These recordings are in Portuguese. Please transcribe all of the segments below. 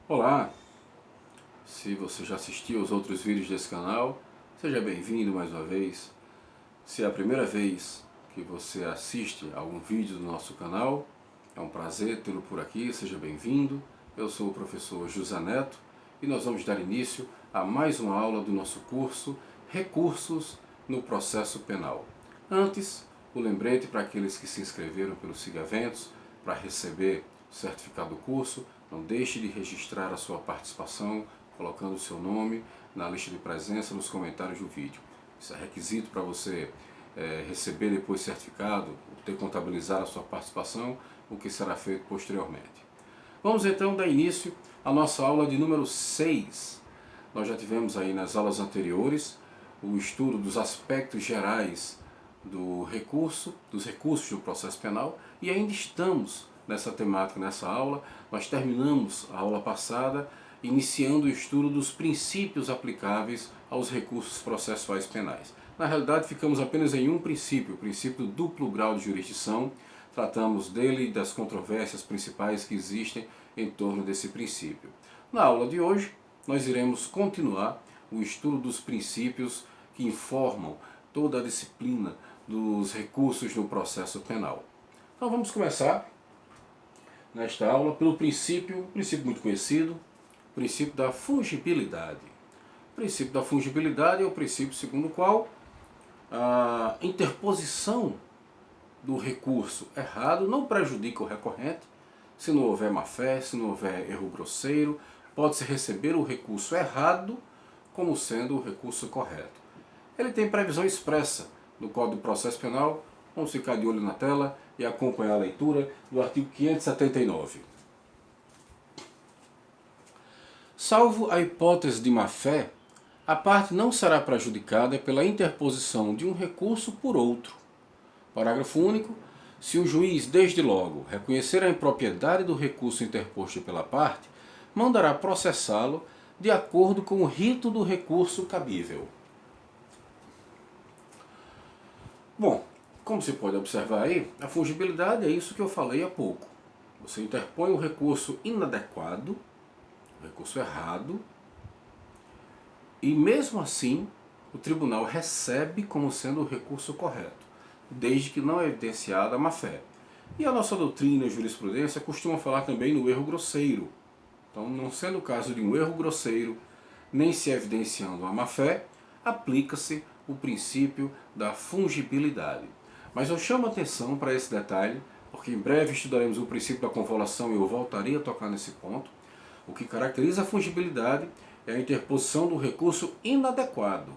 Olá, se você já assistiu aos outros vídeos desse canal, seja bem-vindo mais uma vez. Se é a primeira vez que você assiste a algum vídeo do nosso canal, é um prazer tê-lo por aqui, seja bem-vindo. Eu sou o professor José Neto e nós vamos dar início a mais uma aula do nosso curso Recursos no Processo Penal. Antes, o lembrete para aqueles que se inscreveram pelo Siga Eventos para receber o certificado do curso. Não deixe de registrar a sua participação, colocando o seu nome na lista de presença nos comentários do vídeo. Isso é requisito para você receber depois certificado, ter contabilizado a sua participação, o que será feito posteriormente. Vamos então dar início à nossa aula de número 6. Nós já tivemos aí nas aulas anteriores o estudo dos aspectos gerais do recurso, dos recursos do processo penal, e ainda estamos nessa temática, nessa aula. Nós terminamos a aula passada iniciando o estudo dos princípios aplicáveis aos recursos processuais penais. Na realidade, ficamos apenas em um princípio, o princípio do duplo grau de jurisdição. Tratamos dele e das controvérsias principais que existem em torno desse princípio. Na aula de hoje, nós iremos continuar o estudo dos princípios que informam toda a disciplina dos recursos no processo penal. Então vamos começar nesta aula pelo um princípio muito conhecido, o princípio da fungibilidade. O princípio da fungibilidade é o princípio segundo o qual a interposição do recurso errado não prejudica o recorrente. Se não houver má-fé, se não houver erro grosseiro, pode-se receber o recurso errado como sendo o recurso correto. Ele tem previsão expressa no Código do Processo Penal. Vamos ficar de olho na tela e acompanhar a leitura do artigo 579. Salvo a hipótese de má-fé, a parte não será prejudicada pela interposição de um recurso por outro. Parágrafo único. Se o juiz, desde logo, reconhecer a impropriedade do recurso interposto pela parte, mandará processá-lo de acordo com o rito do recurso cabível. Bom, como você pode observar aí, a fungibilidade é isso que eu falei há pouco. Você interpõe um recurso inadequado, um recurso errado, e mesmo assim o tribunal recebe como sendo o recurso correto, desde que não é evidenciada a má-fé. E a nossa doutrina e jurisprudência costuma falar também no erro grosseiro. Então, não sendo o caso de um erro grosseiro, nem se evidenciando a má-fé, aplica-se o princípio da fungibilidade. Mas eu chamo a atenção para esse detalhe, porque em breve estudaremos o princípio da convolução e eu voltarei a tocar nesse ponto. O que caracteriza a fungibilidade é a interposição do recurso inadequado,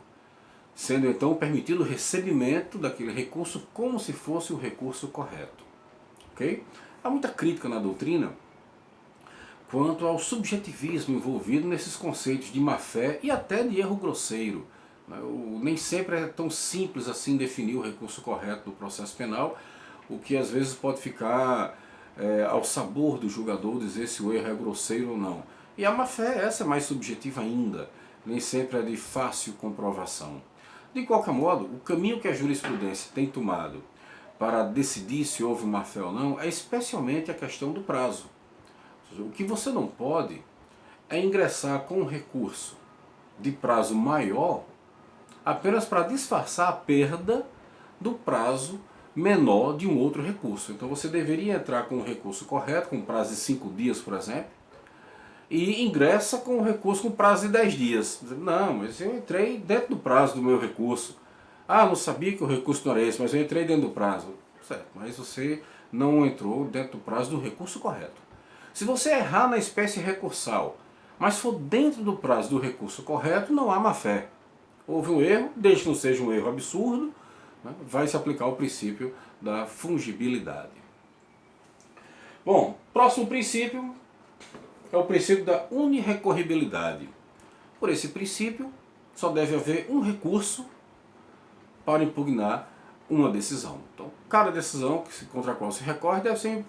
sendo então permitido o recebimento daquele recurso como se fosse o recurso correto. Okay? Há muita crítica na doutrina quanto ao subjetivismo envolvido nesses conceitos de má-fé e até de erro grosseiro. Nem sempre é tão simples assim definir o recurso correto do processo penal, o que às vezes pode ficar ao sabor do julgador dizer se o erro é grosseiro ou não. E a má-fé, essa é mais subjetiva ainda, nem sempre é de fácil comprovação. De qualquer modo, o caminho que a jurisprudência tem tomado para decidir se houve má-fé ou não é especialmente a questão do prazo. Ou seja, o que você não pode é ingressar com um recurso de prazo maior apenas para disfarçar a perda do prazo menor de um outro recurso. Então você deveria entrar com o recurso correto, com prazo de 5 dias, por exemplo, e ingressa com o recurso com prazo de 10 dias. Não, mas eu entrei dentro do prazo do meu recurso. Ah, não sabia que o recurso não era esse, mas eu entrei dentro do prazo. Certo, mas você não entrou dentro do prazo do recurso correto. Se você errar na espécie recursal, mas for dentro do prazo do recurso correto, não há má-fé. Houve um erro, desde que não seja um erro absurdo, vai se aplicar o princípio da fungibilidade. Bom, próximo princípio é o princípio da unirrecorribilidade. Por esse princípio, só deve haver um recurso para impugnar uma decisão. Então, cada decisão contra a qual se recorre deve ser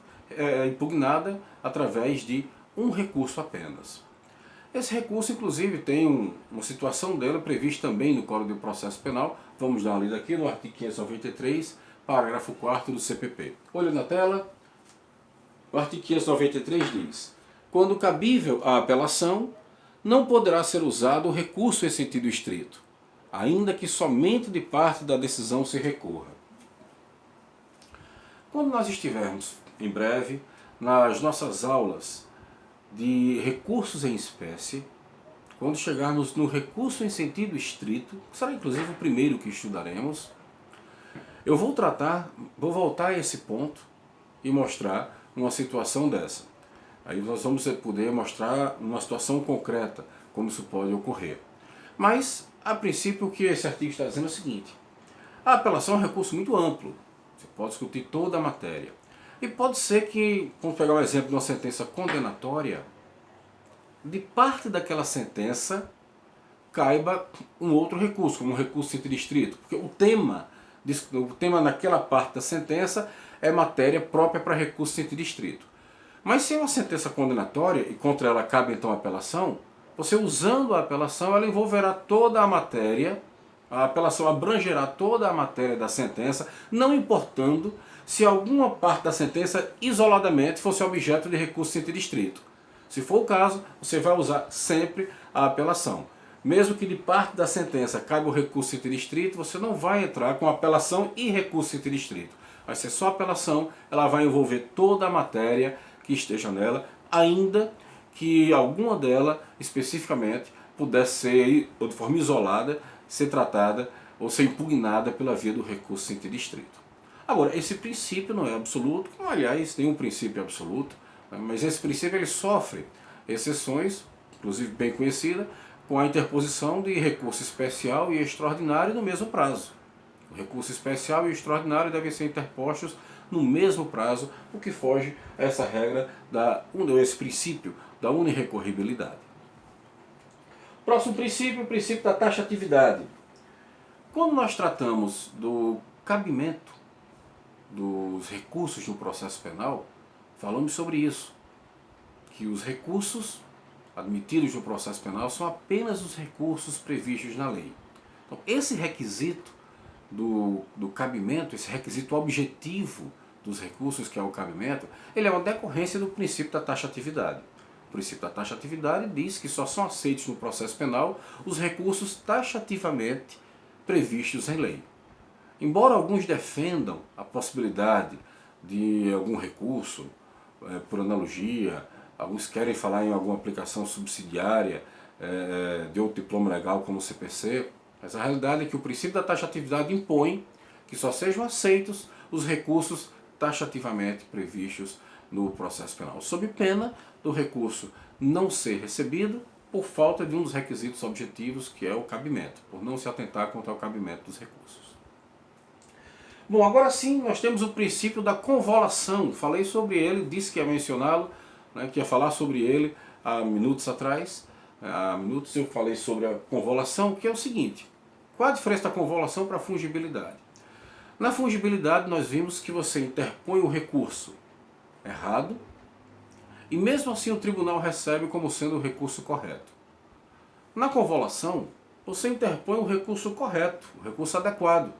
impugnada através de um recurso apenas. Esse recurso, inclusive, tem uma situação dele prevista também no Código de Processo Penal. Vamos dar uma lida aqui no artigo 593, parágrafo 4º do CPP. Olho na tela. O artigo 593 diz: Quando cabível a apelação, não poderá ser usado o recurso em sentido estrito, ainda que somente de parte da decisão se recorra. Quando nós estivermos, em breve, nas nossas aulas de recursos em espécie, quando chegarmos no recurso em sentido estrito, que será inclusive o primeiro que estudaremos, eu vou voltar a esse ponto e mostrar uma situação dessa. Aí nós vamos poder mostrar uma situação concreta, como isso pode ocorrer. Mas, a princípio, o que esse artigo está dizendo é o seguinte: a apelação é um recurso muito amplo, você pode discutir toda a matéria. E pode ser que, vamos pegar um exemplo de uma sentença condenatória, de parte daquela sentença caiba um outro recurso, como um recurso em sentido estrito, porque o tema naquela parte da sentença é matéria própria para recurso em sentido estrito. Mas se é uma sentença condenatória e contra ela cabe então a apelação, você usando a apelação ela envolverá toda a matéria, a apelação abrangerá toda a matéria da sentença, não importando se alguma parte da sentença isoladamente fosse objeto de recurso em sentido estrito. Se for o caso, você vai usar sempre a apelação. Mesmo que de parte da sentença caiba o recurso em sentido estrito, você não vai entrar com apelação e recurso em sentido estrito. Vai ser só apelação, ela vai envolver toda a matéria que esteja nela, ainda que alguma dela especificamente pudesse ser, ou de forma isolada, ser tratada ou ser impugnada pela via do recurso em sentido estrito. Agora, esse princípio não é absoluto, aliás, nenhum princípio é absoluto, mas esse princípio ele sofre exceções, inclusive bem conhecida, com a interposição de recurso especial e extraordinário no mesmo prazo. O recurso especial e o extraordinário devem ser interpostos no mesmo prazo, o que foge a essa regra, esse princípio da unirrecorribilidade. Próximo princípio, o princípio da taxatividade. Quando nós tratamos do cabimento dos recursos no processo penal, falamos sobre isso, que os recursos admitidos no processo penal são apenas os recursos previstos na lei. Então, esse requisito do cabimento, esse requisito objetivo dos recursos, que é o cabimento, ele é uma decorrência do princípio da taxatividade. O princípio da taxatividade diz que só são aceitos no processo penal os recursos taxativamente previstos em lei. Embora alguns defendam a possibilidade de algum recurso, por analogia, alguns querem falar em alguma aplicação subsidiária de outro diploma legal como o CPC, mas a realidade é que o princípio da taxatividade impõe que só sejam aceitos os recursos taxativamente previstos no processo penal, sob pena do recurso não ser recebido por falta de um dos requisitos objetivos, que é o cabimento, por não se atentar contra o cabimento dos recursos. Bom, agora sim nós temos o princípio da convolução. Falei sobre ele, disse que ia mencioná-lo, que ia falar sobre ele há minutos atrás. Há minutos eu falei sobre a convolução, que é o seguinte: qual a diferença da convolução para a fungibilidade? Na fungibilidade nós vimos que você interpõe o recurso errado e mesmo assim o tribunal recebe como sendo o recurso correto. Na convolução, você interpõe o recurso correto, o recurso adequado.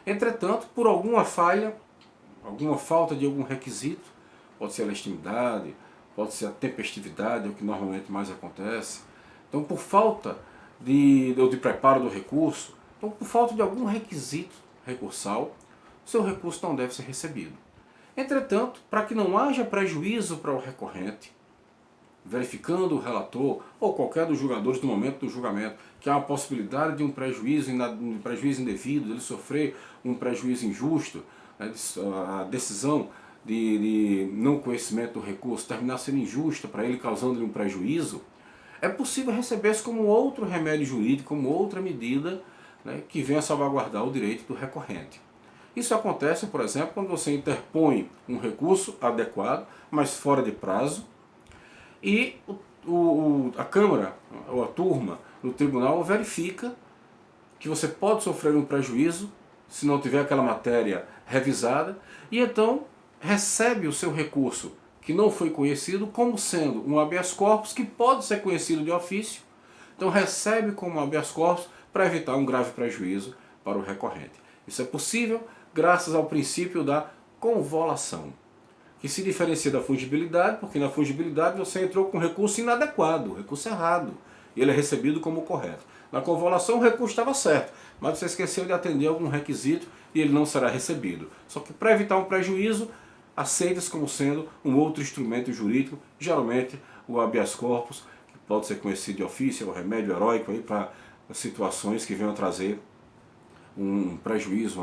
Entretanto, por alguma falha, alguma falta de algum requisito, pode ser a legitimidade, pode ser a tempestividade, é o que normalmente mais acontece. Então, por falta de preparo do recurso, então, por falta de algum requisito recursal, seu recurso não deve ser recebido. Entretanto, para que não haja prejuízo para o recorrente, verificando o relator ou qualquer dos julgadores no momento do julgamento que há uma possibilidade de um prejuízo indevido, ele sofrer um prejuízo injusto, a decisão de não conhecimento do recurso terminar sendo injusta para ele, causando-lhe um prejuízo, é possível receber-se como outro remédio jurídico, como outra medida que venha salvaguardar o direito do recorrente. Isso acontece, por exemplo, quando você interpõe um recurso adequado, mas fora de prazo, e a Câmara ou a turma do tribunal verifica que você pode sofrer um prejuízo se não tiver aquela matéria revisada, e então recebe o seu recurso que não foi conhecido como sendo um habeas corpus que pode ser conhecido de ofício, então recebe como habeas corpus para evitar um grave prejuízo para o recorrente. Isso é possível graças ao princípio da convolução. que se diferencia da fungibilidade, porque na fungibilidade você entrou com recurso inadequado, recurso errado, e ele é recebido como correto. Na convolução o recurso estava certo, mas você esqueceu de atender algum requisito e ele não será recebido. Só que para evitar um prejuízo, aceita-se como sendo um outro instrumento jurídico, geralmente o habeas corpus, que pode ser conhecido de ofício, é o remédio heróico para situações que venham a trazer um prejuízo,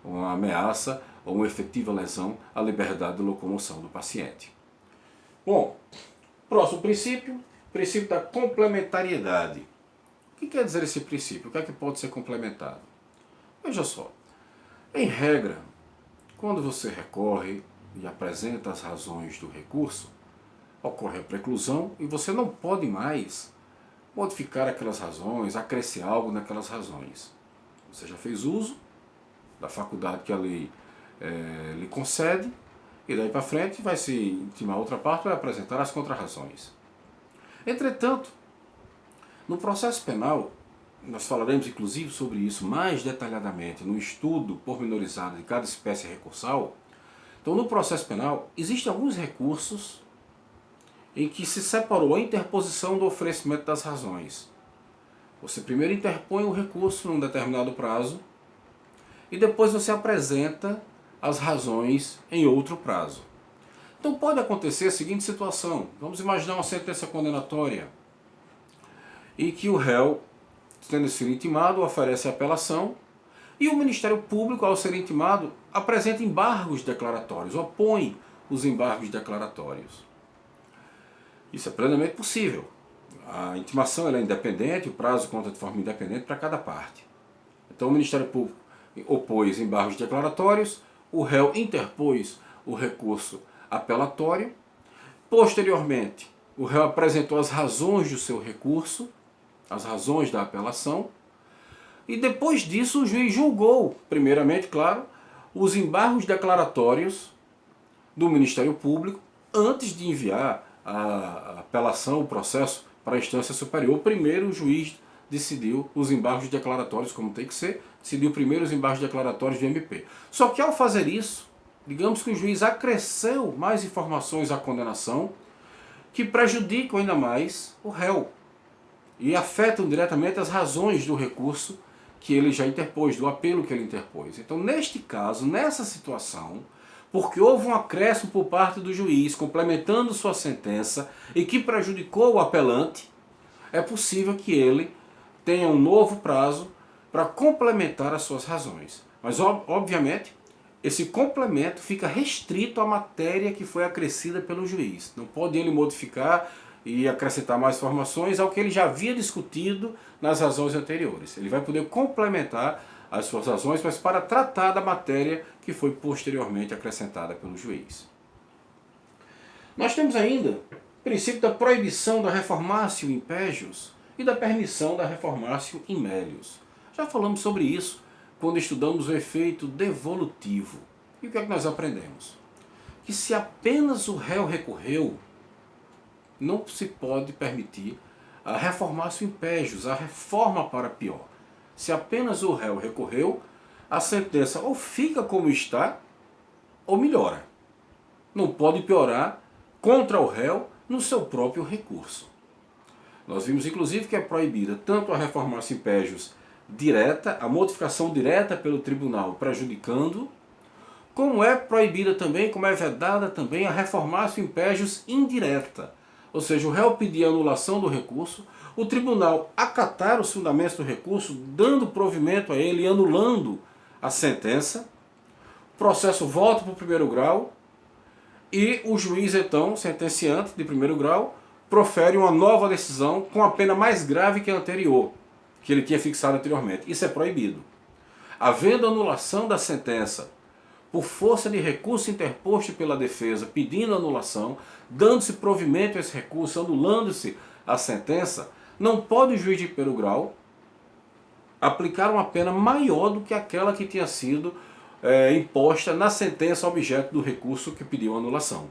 uma ameaça ou uma efetiva lesão à liberdade de locomoção do paciente. Bom, próximo princípio, princípio da complementariedade. O que quer dizer esse princípio? O que é que pode ser complementado? Veja só, em regra, quando você recorre e apresenta as razões do recurso, ocorre a preclusão e você não pode mais modificar aquelas razões, acrescer algo naquelas razões. Você já fez uso da faculdade que a lei lhe concede e daí para frente vai se intimar outra parte para apresentar as contrarrazões. Entretanto, no processo penal, nós falaremos inclusive sobre isso mais detalhadamente no estudo pormenorizado de cada espécie recursal. Então, no processo penal, existem alguns recursos em que se separou a interposição do oferecimento das razões. Você primeiro interpõe o recurso num determinado prazo e depois você apresenta as razões em outro prazo. Então pode acontecer a seguinte situação. Vamos imaginar uma sentença condenatória em que o réu, tendo sido intimado, oferece apelação e o Ministério Público, ao ser intimado, apresenta embargos declaratórios, opõe os embargos declaratórios. Isso é plenamente possível. A intimação ela é independente, o prazo conta de forma independente para cada parte. Então o Ministério Público opôs embargos declaratórios, o réu interpôs o recurso apelatório, posteriormente o réu apresentou as razões do seu recurso, as razões da apelação, e depois disso o juiz julgou, primeiramente, claro, os embargos declaratórios do Ministério Público antes de enviar a apelação, o processo para a instância superior. Primeiro o juiz decidiu os embargos declaratórios como tem que ser, decidiu primeiro os embargos declaratórios de MP. Só que ao fazer isso, digamos que o juiz acresceu mais informações à condenação que prejudicam ainda mais o réu e afetam diretamente as razões do recurso que ele já interpôs, do apelo que ele interpôs. Então, neste caso, nessa situação, porque houve um acréscimo por parte do juiz complementando sua sentença e que prejudicou o apelante, é possível que ele tenha um novo prazo para complementar as suas razões. Mas, obviamente, esse complemento fica restrito à matéria que foi acrescida pelo juiz. Não pode ele modificar e acrescentar mais informações ao que ele já havia discutido nas razões anteriores. Ele vai poder complementar as suas razões, mas para tratar da matéria que foi posteriormente acrescentada pelo juiz. Nós temos ainda o princípio da proibição da reformatio in pejus e da permissão da reformatio in melius. Já falamos sobre isso quando estudamos o efeito devolutivo. E o que é que nós aprendemos? Que se apenas o réu recorreu, não se pode permitir a reformatio in pejus, a reforma para pior. Se apenas o réu recorreu, a sentença ou fica como está, ou melhora. Não pode piorar contra o réu no seu próprio recurso. Nós vimos inclusive que é proibida tanto a reformatio in pejus direta, a modificação direta pelo tribunal prejudicando, como é proibida também, como é vedada também a reformatio in pejus indireta. Ou seja, o réu pedir a anulação do recurso, o tribunal acatar os fundamentos do recurso, dando provimento a ele e anulando a sentença, o processo volta para o primeiro grau e o juiz, então, sentenciante de primeiro grau, profere uma nova decisão com a pena mais grave que a anterior, que ele tinha fixado anteriormente. Isso é proibido. Havendo anulação da sentença por força de recurso interposto pela defesa, pedindo anulação, dando-se provimento a esse recurso, anulando-se a sentença, não pode o juiz de primeiro grau aplicar uma pena maior do que aquela que tinha sido imposta na sentença objeto do recurso que pediu anulação.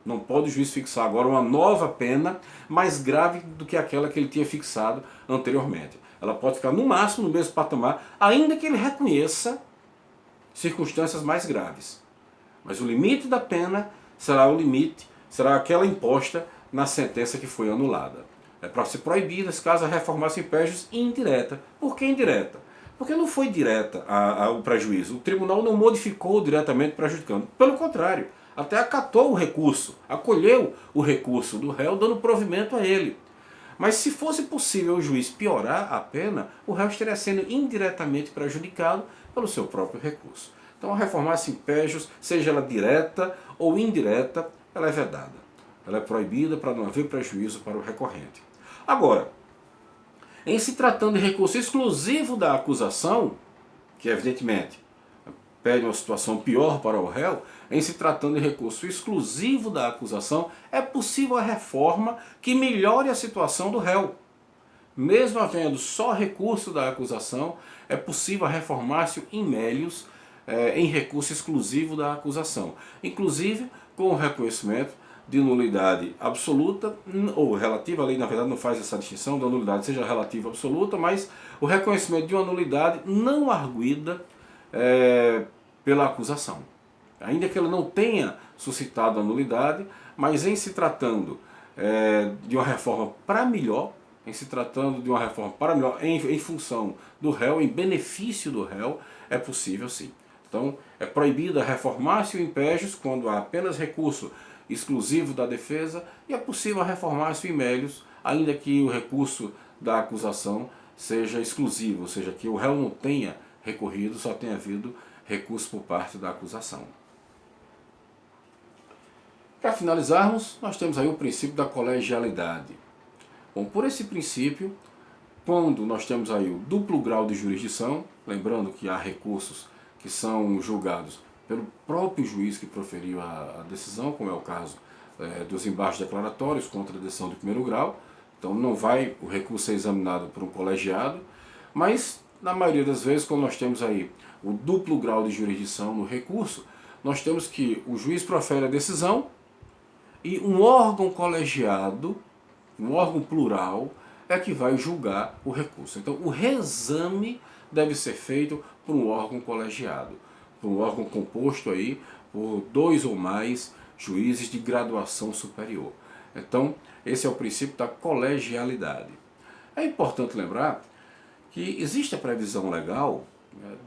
Não pode o juiz fixar agora uma nova pena mais grave do que aquela que ele tinha fixado anteriormente. Ela pode ficar no máximo no mesmo patamar, ainda que ele reconheça circunstâncias mais graves. Mas o limite da pena será o limite, será aquela imposta na sentença que foi anulada. É para ser proibida, nesse caso, a reformácio em pégios indireta. Por que indireta? Porque não foi direta o prejuízo. O tribunal não modificou diretamente prejudicando. Pelo contrário, até acatou o recurso, acolheu o recurso do réu, dando provimento a ele. Mas se fosse possível o juiz piorar a pena, o réu estaria sendo indiretamente prejudicado pelo seu próprio recurso. Então a reformácio in pégios, seja ela direta ou indireta, ela é vedada. Ela é proibida para não haver prejuízo para o recorrente. Agora, em se tratando de recurso exclusivo da acusação, que evidentemente pede uma situação pior para o réu, em se tratando de recurso exclusivo da acusação, é possível a reforma que melhore a situação do réu. Mesmo havendo só recurso da acusação, é possível a reformácio in melius em recurso exclusivo da acusação. Inclusive com o reconhecimento de nulidade absoluta, ou relativa, a lei na verdade não faz essa distinção da nulidade seja relativa ou absoluta, mas o reconhecimento de uma nulidade não arguida pela acusação. Ainda que ela não tenha suscitado a nulidade, mas em se tratando de uma reforma para melhor, em função do réu, em benefício do réu, é possível sim. Então, é proibida a reformácio in pégios quando há apenas recurso exclusivo da defesa, e é possível a reformácio in melius, ainda que o recurso da acusação seja exclusivo, ou seja, que o réu não tenha recorrido, só tenha havido recurso por parte da acusação. Para finalizarmos, nós temos aí o princípio da colegialidade. Bom, por esse princípio, quando nós temos aí o duplo grau de jurisdição, lembrando que há recursos que são julgados pelo próprio juiz que proferiu a decisão, como é o caso dos embargos declaratórios contra a decisão do primeiro grau, então não vai o recurso ser examinado por um colegiado, mas na maioria das vezes, quando nós temos aí o duplo grau de jurisdição no recurso, nós temos que o juiz profere a decisão e um órgão colegiado, um órgão plural, é que vai julgar o recurso. Então o reexame deve ser feito por um órgão colegiado, por um órgão composto aí por 2 ou mais juízes de graduação superior. Então esse é o princípio da colegialidade. É importante lembrar que existe a previsão legal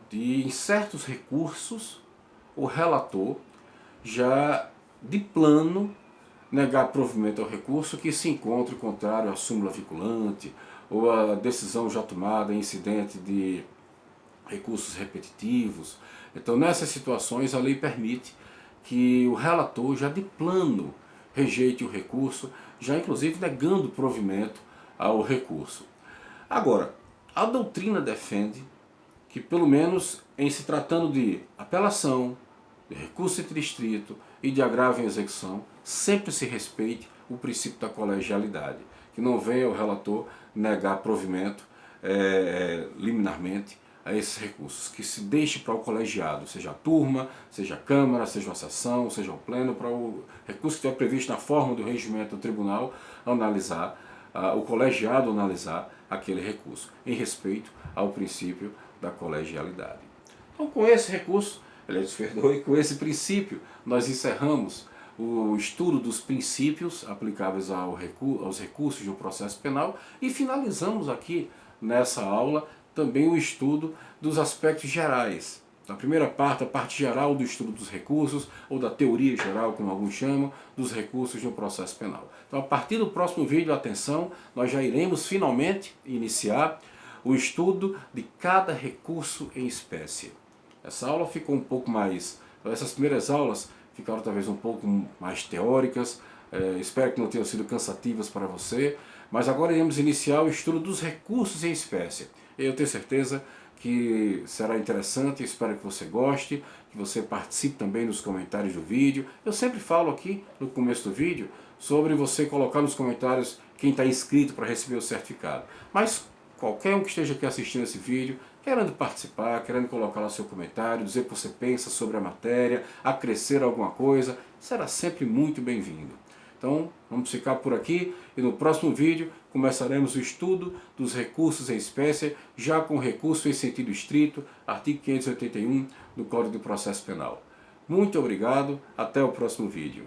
de, em certos recursos, o relator já de plano negar provimento ao recurso que se encontre contrário à súmula vinculante ou à decisão já tomada em incidente de recursos repetitivos. Então, nessas situações, a lei permite que o relator já de plano rejeite o recurso, já inclusive negando provimento ao recurso. Agora, a doutrina defende que, pelo menos em se tratando de apelação, de recurso interdistrito e de agravo em execução, sempre se respeite o princípio da colegialidade, que não venha o relator negar provimento liminarmente a esses recursos, que se deixe para o colegiado, seja a turma, seja a Câmara, seja a sessão, seja o pleno, para o recurso que estiver previsto na forma do regimento do tribunal, analisar, o colegiado analisar aquele recurso, em respeito ao princípio da colegialidade. Então, com esse recurso, e com esse princípio, nós encerramos o estudo dos princípios aplicáveis aos recursos de um processo penal e finalizamos aqui nessa aula também o estudo dos aspectos gerais. Na primeira parte, a parte geral do estudo dos recursos, ou da teoria geral, como alguns chamam, dos recursos de um processo penal. Então, a partir do próximo vídeo, atenção, nós já iremos finalmente iniciar o estudo de cada recurso em espécie. Essa aula ficou um pouco mais... Essas primeiras aulas ficaram talvez um pouco mais teóricas, espero que não tenham sido cansativas para você, mas agora iremos iniciar o estudo dos recursos em espécie. Eu tenho certeza que será interessante, espero que você goste, que você participe também nos comentários do vídeo. Eu sempre falo aqui no começo do vídeo sobre você colocar nos comentários quem está inscrito para receber o certificado. Mas qualquer um que esteja aqui assistindo esse vídeo, querendo participar, querendo colocar lá seu comentário, dizer o que você pensa sobre a matéria, acrescer alguma coisa, será sempre muito bem-vindo. Então, vamos ficar por aqui e no próximo vídeo começaremos o estudo dos recursos em espécie, já com recurso em sentido estrito, artigo 581 do Código de Processo Penal. Muito obrigado, até o próximo vídeo.